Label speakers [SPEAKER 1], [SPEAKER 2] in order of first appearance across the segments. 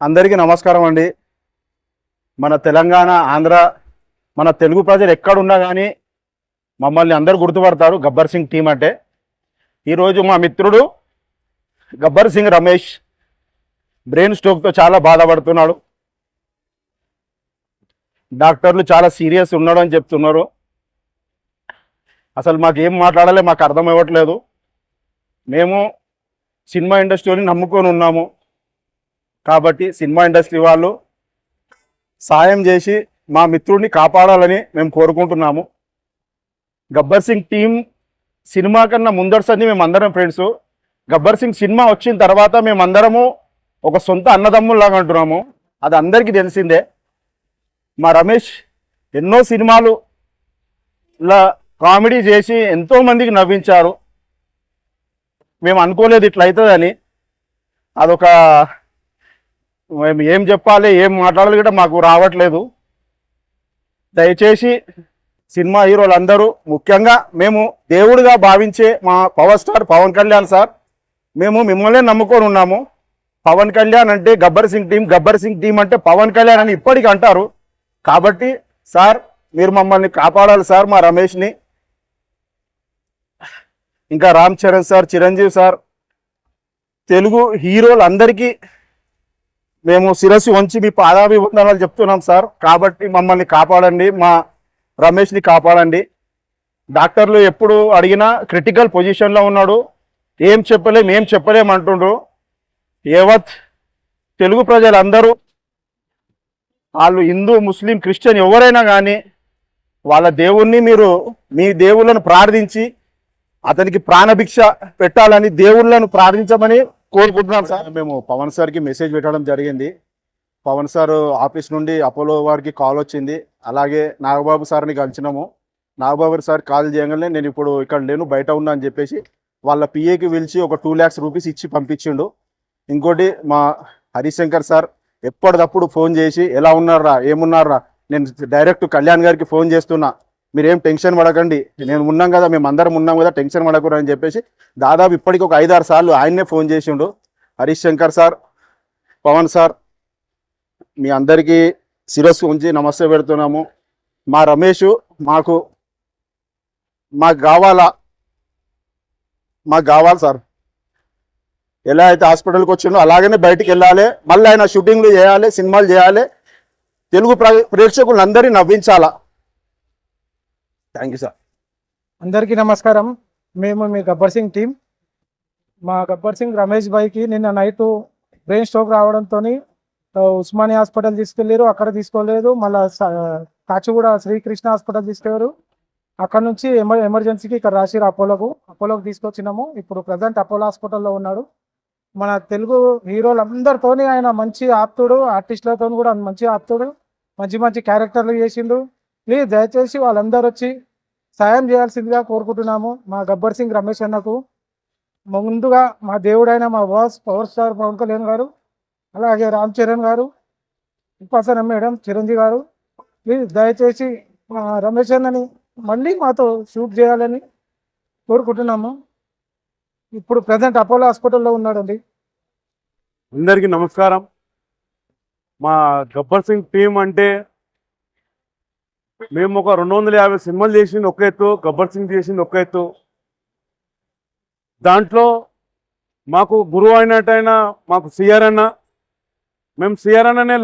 [SPEAKER 1] అందరికీ నమస్కారం అండి. మన తెలంగాణ, ఆంధ్ర, మన తెలుగు ప్రజలు ఎక్కడున్నా కానీ మమ్మల్ని అందరు గుర్తుపడతారు గబ్బర్ సింగ్ టీం అంటే. ఈరోజు మా మిత్రుడు గబ్బర్ సింగ్ రమేష్ బ్రెయిన్ స్ట్రోక్తో చాలా బాధపడుతున్నాడు. డాక్టర్లు చాలా సీరియస్ ఉన్నాడు అని చెప్తున్నారు. అసలు మాకు ఏం మాట్లాడాలి మాకు అర్థం అవ్వట్లేదు. మేము సినిమా ఇండస్ట్రీని నమ్ముకొని ఉన్నాము కాబట్టి సినిమా ఇండస్ట్రీ వాళ్ళు సాయం చేసి మా మిత్రుడిని కాపాడాలని మేము కోరుకుంటున్నాము. గబ్బర్ సింగ్ టీం సినిమా కన్నా ముందరసని మేమందరం ఫ్రెండ్స్. గబ్బర్ సింగ్ సినిమా వచ్చిన తర్వాత మేమందరము ఒక సొంత అన్నదమ్ముల్లాగా అంటున్నాము. అది అందరికీ తెలిసిందే. మా రమేష్ ఎన్నో సినిమాలులా కామెడీ చేసి ఎంతోమందికి నవ్వించారు. మేము అనుకోలేదు ఇట్లా అవుతుందని. అదొక మేము ఏం చెప్పాలి ఏం మాట్లాడాలి కూడా మాకు రావట్లేదు. దయచేసి సినిమా హీరోలు అందరూ, ముఖ్యంగా మేము దేవుడిగా భావించే మా power star Pawan Kalyan sir, మేము మిమ్మల్నే నమ్ముకొని ఉన్నాము. పవన్ కళ్యాణ్ అంటే గబ్బర్ సింగ్ టీం, గబ్బర్ సింగ్ టీం అంటే పవన్ కళ్యాణ్ అని ఇప్పటికీ అంటారు. కాబట్టి సార్ మీరు మమ్మల్ని కాపాడాలి సార్, మా రమేష్ని. ఇంకా రామ్ చరణ్ సార్, చిరంజీవి సార్, తెలుగు హీరోలందరికీ మేము శిరస్సు వంచి మీ పాదాభివందనాలు చెప్తున్నాం సార్. కాబట్టి మమ్మల్ని కాపాడండి, మా రమేష్ని కాపాడండి. డాక్టర్లు ఎప్పుడు అడిగినా క్రిటికల్ పొజిషన్లో ఉన్నాడు, ఏం చెప్పలేం అంటుండ్రు. యావత్ తెలుగు ప్రజలందరూ, వాళ్ళు హిందూ, ముస్లిం, క్రిస్టియన్ ఎవరైనా కానీ వాళ్ళ దేవుణ్ణి మీరు మీ దేవుళ్ళను ప్రార్థించి అతనికి ప్రాణభిక్ష పెట్టాలని దేవుళ్ళను ప్రార్థించమని కోరుకుంటున్నాం సార్. మేము పవన్ సార్కి మెసేజ్ పెట్టడం జరిగింది. పవన్ సార్ ఆఫీస్ నుండి అపోలో వారికి కాల్ వచ్చింది. అలాగే నాగబాబు సార్ని కలిసినాము. నాగబాబు సార్ కాల్ చేయగానే నేను ఇప్పుడు ఇక్కడ లేను, బయట ఉన్నా అని చెప్పేసి వాళ్ళ పిఏకి పిలిచి ఒక 2 lakhs రూపీస్ ఇచ్చి పంపించిండు. ఇంకోటి మా హరిశంకర్ సార్ ఎప్పటికప్పుడు ఫోన్ చేసి ఎలా ఉన్నారా, ఏమున్నారా, నేను డైరెక్ట్ కళ్యాణ్ గారికి ఫోన్ చేస్తున్నా, మీరేం టెన్షన్ పడకండి, నేను ఉన్నాం కదా, మేము అందరం ఉన్నాం కదా, టెన్షన్ పడకూడదు అని చెప్పేసి దాదాపు ఇప్పటికి ఒక 5-6 సార్లు ఆయన్నే ఫోన్ చేసిండు. హరీష్ శంకర్ సార్, పవన్ సార్, మీ అందరికీ శిరస్సు ఉంచి నమస్తే పెడుతున్నాము. మా రమేష్ మాకు కావాలి సార్. ఎలా అయితే హాస్పిటల్కి వచ్చిండో అలాగనే బయటికి వెళ్ళాలి, మళ్ళీ ఆయన షూటింగ్లు చేయాలి, సినిమాలు చేయాలి, తెలుగు ప్రేక్షకులందరినీ నవ్వించాలా. Thank you sir.
[SPEAKER 2] అందరికీ నమస్కారం. మేము మీ గబ్బర్ సింగ్ టీం. మా గబ్బర్ సింగ్ రమేష్ భాయ్కి నిన్న నైట్ బ్రెయిన్ స్ట్రోక్ రావడంతో ఉస్మానియా హాస్పిటల్ తీసుకెళ్ళారు, అక్కడ తీసుకోలేదు. మళ్ళీ కాచిగూడ శ్రీకృష్ణ హాస్పిటల్ తీసుకెళ్ళారు. అక్కడ నుంచి ఎమర్జెన్సీకి ఇక్కడ రాసిరు అపోలోకి తీసుకొచ్చినాము. ఇప్పుడు ప్రజెంట్ అపోలో హాస్పిటల్లో ఉన్నాడు. మన తెలుగు హీరోలందరితోని ఆయన మంచి ఆప్తుడు, ఆర్టిస్టులతో కూడా మంచి ఆప్తుడు, మంచి క్యారెక్టర్లు చేసిండు. ప్లీజ్ దయచేసి వాళ్ళందరూ వచ్చి సాయం చేయాల్సిందిగా కోరుకుంటున్నాము మా గబ్బర్ సింగ్ రమేష్ అన్నకు. ముందుగా మా దేవుడైన మా boss power star Pawan Kalyan garu, అలాగే రామ్ చరణ్ గారు, ఉపాసన మేడం, చిరంజీవి గారు, ప్లీజ్ దయచేసి మా రమేష్ అన్నని మళ్ళీ మాతో షూట్ చేయాలని కోరుకుంటున్నాము. ఇప్పుడు ప్రజెంట్ అపోలో హాస్పిటల్లో ఉన్నాడండి.
[SPEAKER 3] అందరికీ నమస్కారం. మా గబ్బర్ సింగ్ టీం అంటే మేము ఒక 250 సినిమాలు చేసింది ఒక ఎత్తు, గబ్బర్ సింగ్ చేసింది ఒక ఎత్తు. దాంట్లో మాకు గురువు అయినట్టయినా మాకు సిఆర్ అన్న, మేము సిఆర్ అన్ననే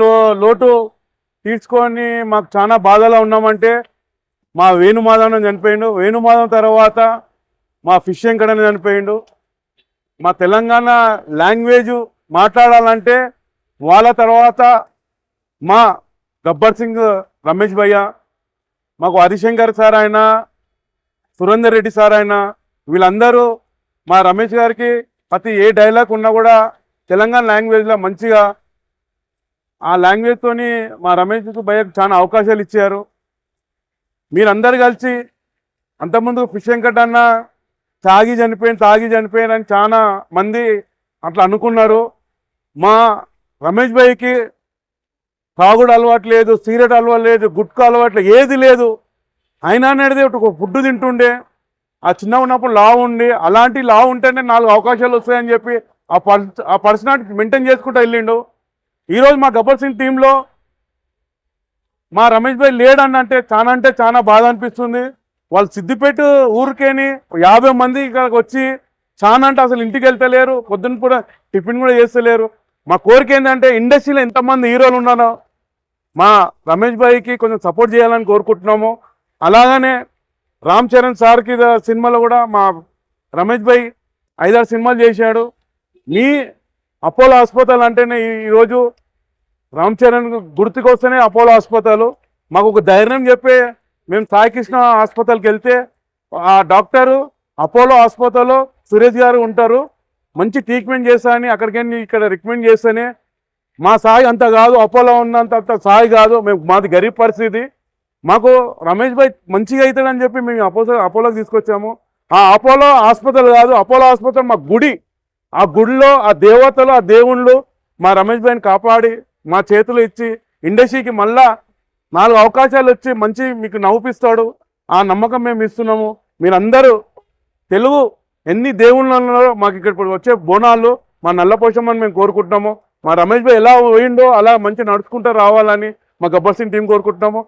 [SPEAKER 3] లోటు తీర్చుకొని మాకు చాలా బాధలో ఉన్నామంటే మా వేణుమాధవన్ చనిపోయిండు. వేణుమాధవ్ తర్వాత మా ఫిష్ వెంకటన్న చనిపోయిండు. మా తెలంగాణ లాంగ్వేజ్ మాట్లాడాలంటే వాళ్ళ తర్వాత మా గబ్బర్ సింగ్ రమేష్ భయ్య, మాకు హరిశంకర్ సార్ అయినా, సురేందర్ రెడ్డి సార్ అయినా, వీళ్ళందరూ మా రమేష్ గారికి ప్రతి ఏ డైలాగ్ ఉన్నా కూడా తెలంగాణ లాంగ్వేజ్లో మంచిగా ఆ లాంగ్వేజ్తోని మా రమేష్ భయ్యకు చాలా అవకాశాలు ఇచ్చారు. మీరందరు కలిసి అంతకుముందు ఫిష్ వెంకట్ అన్న తాగి చనిపోయాను అని చాలా మంది అట్లా అనుకున్నారు. మా రమేష్ భయ్యకి తాగుడు అలవాటు లేదు, సిగరెట్ అలవాటు లేదు, గుట్కా అలవాటు ఏది లేదు. అయినా అనేది ఒక ఫుడ్ తింటుండే. ఆ చిన్న ఉన్నప్పుడు లావు ఉండి అలాంటి లావు ఉంటేనే 4 అవకాశాలు వస్తాయని చెప్పి ఆ పర్సనాలిటీ మెయింటైన్ చేసుకుంటూ వెళ్ళిండు. ఈరోజు మా గబ్బర్ సింగ్ టీంలో మా రమేష్ భాయ్ లేడని అంటే చాలా బాధ అనిపిస్తుంది. వాళ్ళు సిద్దిపేట ఊరికేని 50 మంది ఇక్కడికి వచ్చి చాలా అంటే అసలు ఇంటికి వెళ్తలేరు, పొద్దున్న కూడా టిఫిన్ కూడా చేస్తలేరు. మా కోరిక ఏంటంటే ఇండస్ట్రీలో ఎంతమంది హీరోలు ఉన్నారో మా రమేష్ భాయ్కి కొంచెం సపోర్ట్ చేయాలని కోరుకుంటున్నాము. అలాగనే రామ్ చరణ్ సార్కి సినిమాలో కూడా మా రమేష్ భాయ్ 5-6 సినిమాలు చేశాడు. మీ అపోలో హాస్పిటల్ అంటేనే ఈరోజు రామ్ చరణ్ గుర్తుకొస్తేనే అపోలో హాస్పిటల్. మాకు ఒక ధైర్యం చెప్పే మేము సాయి కృష్ణ హాస్పిటల్కి వెళ్తే ఆ డాక్టరు అపోలో హాస్పిటల్లో సురేష్ గారు ఉంటారు, మంచి ట్రీట్మెంట్ చేస్తా అని అక్కడికి ఇక్కడ రికమెండ్ చేస్తేనే మా సాయి అంత కాదు, అపోలో ఉన్నంత సాయి కాదు, మాది గరీబ్ పరిస్థితి. మాకు రమేష్ భాయ్ మంచిగా అవుతాడని చెప్పి మేము అపోలోకి తీసుకొచ్చాము. ఆ అపోలో హాస్పిటల్ కాదు, అపోలో హాస్పిటల్ మా గుడి. ఆ గుడిలో ఆ దేవతలు ఆ దేవుళ్ళు మా రమేష్ భాయ్ని కాపాడి మా చేతులు ఇచ్చి ఇండస్ట్రీకి మళ్ళా 4 అవకాశాలు వచ్చి మంచి మీకు నవ్వుపిస్తాడు. ఆ నమ్మకం మేము ఇస్తున్నాము. మీరందరూ తెలుగు ఎన్ని దేవుళ్ళలో మాకు ఇక్కడ వచ్చే బోనాలు మా నల్లపోషమని మేము కోరుకుంటున్నాము. మా రమేష్ భాయ్ ఎలా పోయిండో అలా మంచి నడుచుకుంటూ రావాలని మా గబ్బర్ సింగ్ టీం కోరుకుంటున్నాము.